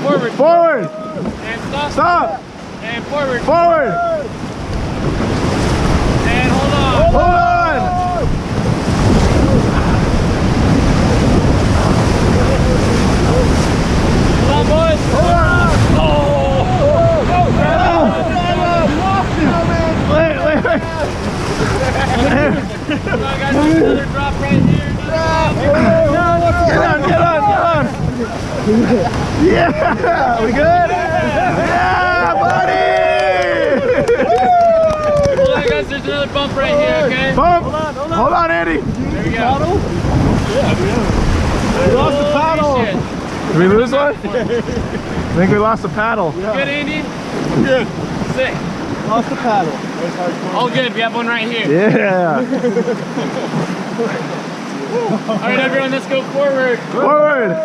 forward. Forward. And stop. Stop. And forward. Forward. And hold on. Hold on. Hold on, boys. Hold on. Wait. Come on, guys. There's another drop right here. Get on. Yeah. We good? Yeah, buddy. Hold on, guys. There's another bump right here, okay? Bump. Hold on, Andy. There we go. We lost the paddle. Shit. Did we lose one? I think we lost the paddle. Good, Andy? I'm good. Sick. Lost the paddle. All good. We have one right here. Yeah. All right, everyone, let's go forward. Forward.